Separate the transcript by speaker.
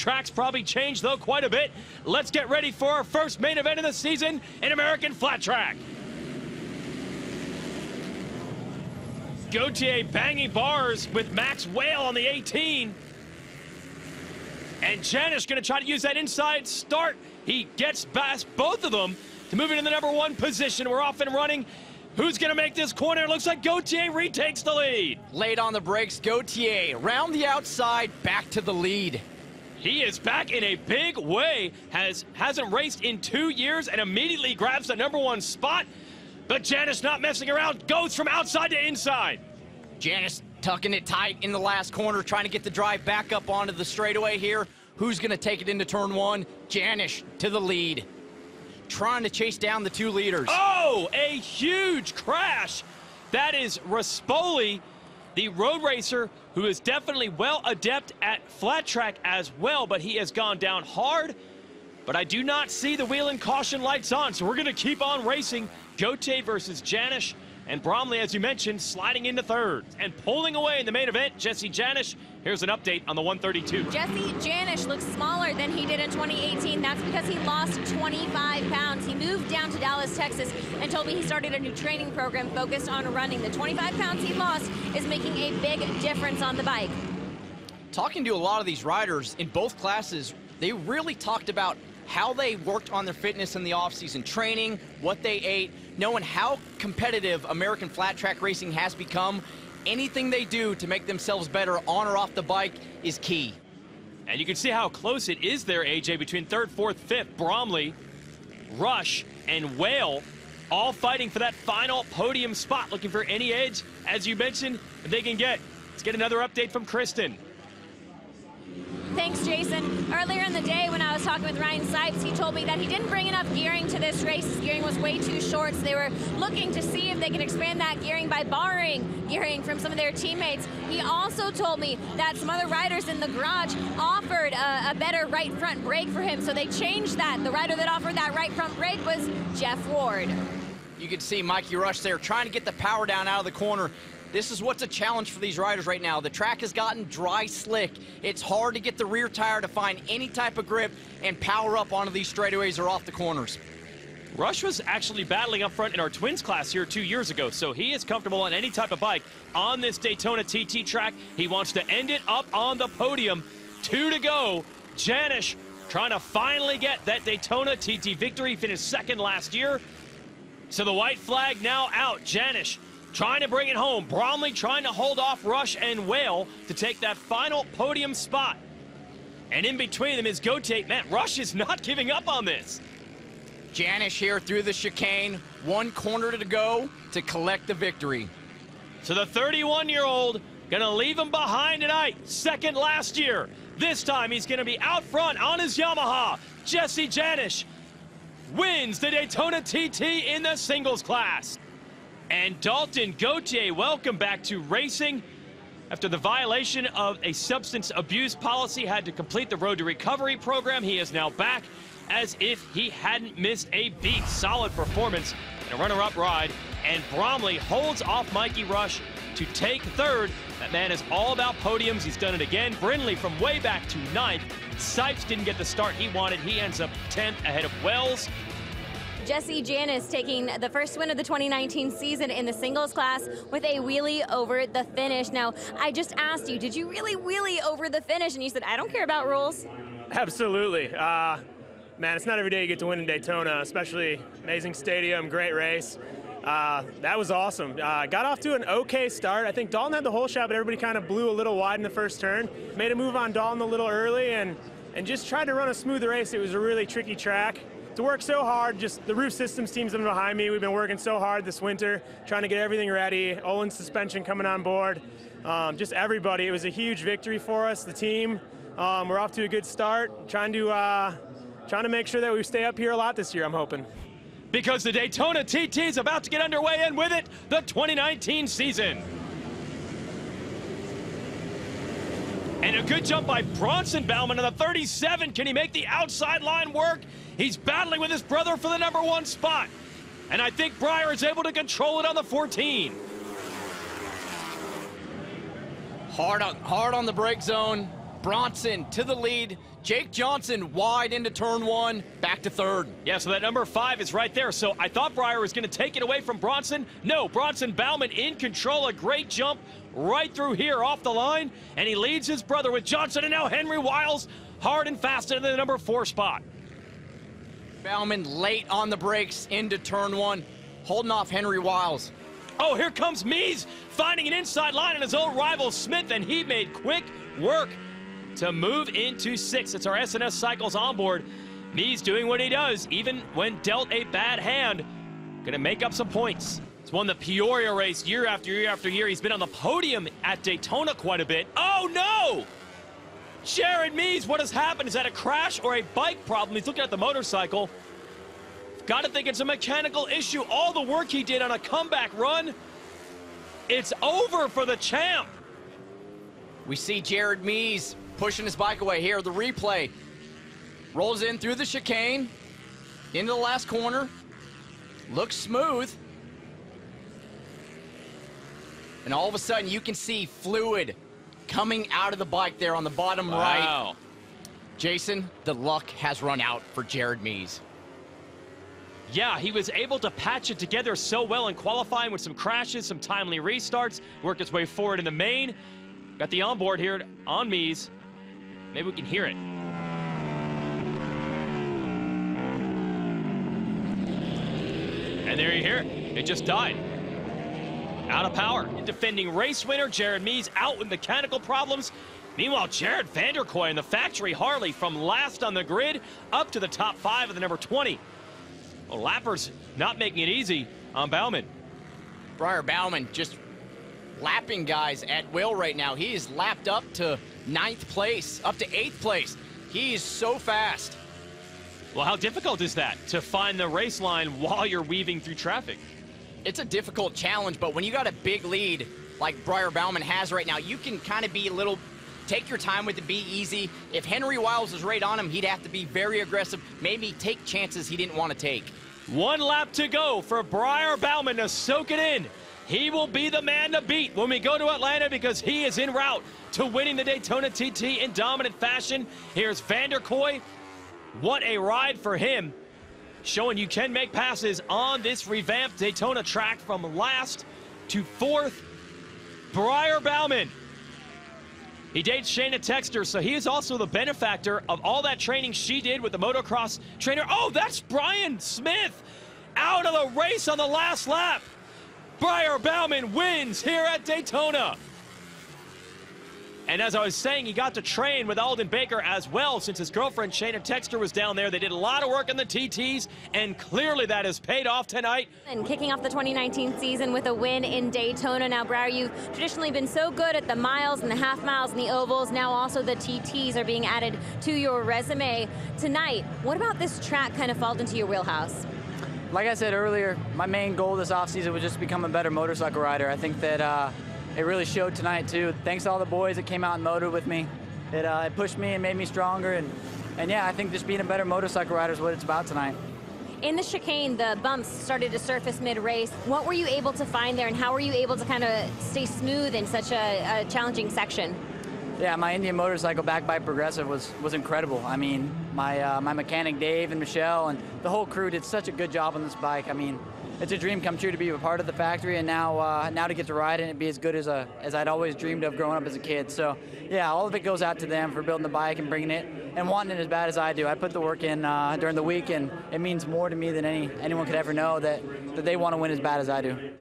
Speaker 1: track's probably changed, though, quite a bit. Let's get ready for our first main event of the season in American Flat Track. Gauthier banging bars with Max Whale on the 18. And Janish going to try to use that inside start. He gets past both of them to move into the #1 position. We're off and running. Who's going to make this corner? It looks like Gauthier retakes the lead.
Speaker 2: Late on the brakes, Gauthier round the outside, back to the lead.
Speaker 1: He is back in a big way. Hasn't raced in 2 years and immediately grabs the #1 spot. But Janish not messing around, goes from outside to inside.
Speaker 2: Janish tucking it tight in the last corner, trying to get the drive back up onto the straightaway here. Who's going to take it into turn 1? Janish to the lead. Trying to chase down the 2 leaders.
Speaker 1: Oh, a huge crash. That is Rispoli, the road racer, who is definitely well adept at flat track as well, but he has gone down hard. But I do not see the wheel and caution lights on, so we're going to keep on racing. Gauthier versus Janish, and Bromley, as you mentioned, sliding into third. And pulling away in the main event, Jesse Janish. Here's an update on the 132.
Speaker 3: Jesse Janish looks smaller than he did in 2018. That's because he lost 25 pounds. He moved down to Dallas, Texas, and told me he started a new training program focused on running. The 25 pounds he lost is making a big difference on the bike.
Speaker 2: Talking to a lot of these riders in both classes, they really talked about how they worked on their fitness in the offseason, training, what they ate, knowing how competitive American flat track racing has become. Anything they do to make themselves better on or off the bike is key.
Speaker 1: And you can see how close it is there, AJ, between 3rd, 4th, 5th. Bromley, Rush, and Whale all fighting for that final podium spot, looking for any edge, as you mentioned, that they can get. Let's get another update from Kristen.
Speaker 3: Thanks, Jason. Earlier in the day when I was talking with Ryan Sipes, he told me that he didn't bring enough gearing to this race. His gearing was way too short, so they were looking to see if they can expand that gearing by borrowing gearing from some of their teammates. He also told me that some other riders in the garage offered a better right front brake for him, so they changed that. The rider that offered that right front brake was Jeff Ward.
Speaker 2: You can see Mikey Rush there trying to get the power down out of the corner. This is what's a challenge for these riders right now. The track has gotten dry slick. It's hard to get the rear tire to find any type of grip and power up onto these straightaways or off the corners.
Speaker 1: Rush was actually battling up front in our twins class here 2 years ago, so he is comfortable on any type of bike on this Daytona TT track. He wants to end it up on the podium. 2 to go. Janish trying to finally get that Daytona TT victory. Finished 2nd last year. So the white flag now out. Janish trying to bring it home. Bromley trying to hold off Rush and Whale to take that final podium spot. And in between them is Gauthier. Man, Rush is not giving up on this.
Speaker 2: Janish here through the chicane. 1 corner to go to collect the victory.
Speaker 1: So the 31-year-old gonna leave him behind tonight. 2nd last year. This time he's gonna be out front on his Yamaha. Jesse Janish wins the Daytona TT in the singles class. And Dalton Gauthier, welcome back to racing. After the violation of a substance abuse policy, had to complete the Road to Recovery program. He is now back as if he hadn't missed a beat. Solid performance and a runner-up ride. And Bromley holds off Mikey Rush to take 3rd. That man is all about podiums. He's done it again. Brindley from way back to 9th. Sipes didn't get the start he wanted. He ends up 10th ahead of Wells.
Speaker 3: Jesse Janish taking the first win of the 2019 season in the singles class with a wheelie over the finish. Now, I just asked you, did you really wheelie over the finish? And you said, I don't care about rules.
Speaker 4: Absolutely. Man, it's not every day you get to win in Daytona, especially amazing stadium, great race. That was awesome. Got off to an okay start. I think Dalton had the whole shot, but everybody kind of blew a little wide in the first turn. Made a move on Dalton a little early and just tried to run a smooth race. It was a really tricky track. To work so hard, just the roof systems team's been behind me. We've been working so hard this winter, trying to get everything ready. Olin's suspension coming on board. Just everybody. It was a huge victory for us, the team. We're off to a good start. Trying to make sure that we stay up here a lot this year, I'm hoping.
Speaker 1: Because the Daytona TT is about to get underway, and with it, the 2019 season. And a good jump by Bronson Bauman on the 37. Can he make the outside line work? He's battling with his brother for the #1 spot. And I think Breyer is able to control it on the 14.
Speaker 2: Hard on the brake zone. Bronson to the lead. Jake Johnson wide into turn 1, back to third.
Speaker 1: Yeah, so that number 5 is right there. So I thought Breyer was going to take it away from Bronson. No, Bronson Bauman in control. A great jump right through here off the line. And he leads his brother with Johnson. And now Henry Wiles hard and fast into the number 4 spot.
Speaker 2: Bauman late on the brakes into turn 1, holding off Henry Wiles.
Speaker 1: Oh, here comes Mees finding an inside line on his old rival Smith, and he made quick work to move into 6th. It's our SNS Cycles onboard. Mees doing what he does, even when dealt a bad hand. Gonna make up some points. He's won the Peoria race year after year after year. He's been on the podium at Daytona quite a bit. Oh no! Jared Mees, what has happened? Is that a crash or a bike problem? He's looking at the motorcycle. Gotta think it's a mechanical issue. All the work he did on a comeback run, it's over for the champ.
Speaker 2: We see Jared Mees pushing his bike away here. The replay rolls in through the chicane into the last corner. Looks smooth. And all of a sudden you can see fluid coming out of the bike there on the bottom right. Jason, the luck has run out for Jared Mees.
Speaker 1: Yeah, he was able to patch it together so well in qualifying with some crashes, some timely restarts, worked his way forward in the main. Got the onboard here on Mees. Maybe we can hear it. And there you hear it. It just died. Out of power. Defending race winner Jared Mees out with mechanical problems. Meanwhile, Jared Vanderkoy in the factory Harley from last on the grid up to the top 5 of the number 20. Well, Lappers not making it easy on Bauman.
Speaker 2: Breyer Bauman just lapping guys at will right now. He is lapped up to 9th place, up to 8th place. He is so fast.
Speaker 1: Well, how difficult is that to find the race line while you're weaving through traffic?
Speaker 2: It's a difficult challenge, but when you got a big lead like Breyer Bauman has right now, you can kind of be a little, take your time with it, be easy. If Henry Wiles was right on him, he'd have to be very aggressive, maybe take chances he didn't want to take.
Speaker 1: 1 lap to go for Breyer Bauman to soak it in. He will be the man to beat when we go to Atlanta because he is en route to winning the Daytona TT in dominant fashion. Here's Vanderkoy. What a ride for him, showing you can make passes on this revamped Daytona track from last to 4th. Breyer Bauman. He dates Shayna Texter, so he is also the benefactor of all that training she did with the motocross trainer. Oh, that's Brian Smith out of the race on the last lap. Breyer Bauman wins here at Daytona. And as I was saying, he got to train with Alden Baker as well since his girlfriend Shayna Texter was down there. They did a lot of work on the TTs, and clearly that has paid off tonight.
Speaker 3: And kicking off the 2019 season with a win in Daytona. Now, Breyer, you've traditionally been so good at the miles and the half miles and the ovals. Now also the TTs are being added to your resume. Tonight, what about this track kind of falls into your wheelhouse?
Speaker 5: Like I said earlier, my main goal this offseason was just to become a better motorcycle rider. I think that it really showed tonight too. Thanks to all the boys that came out and motored with me. It pushed me and made me stronger. And yeah, I think just being a better motorcycle rider is what it's about tonight.
Speaker 3: In the chicane, the bumps started to surface mid-race. What were you able to find there, and how were you able to kind of stay smooth in such a challenging section?
Speaker 5: Yeah, my Indian motorcycle backed by Progressive was incredible. I mean, my mechanic Dave and Michelle and the whole crew did such a good job on this bike. I mean, it's a dream come true to be a part of the factory, and now to get to ride it and be as good as I'd always dreamed of growing up as a kid. So yeah, all of it goes out to them for building the bike and bringing it and wanting it as bad as I do. I put the work in during the week, and it means more to me than anyone could ever know that they want to win as bad as I do.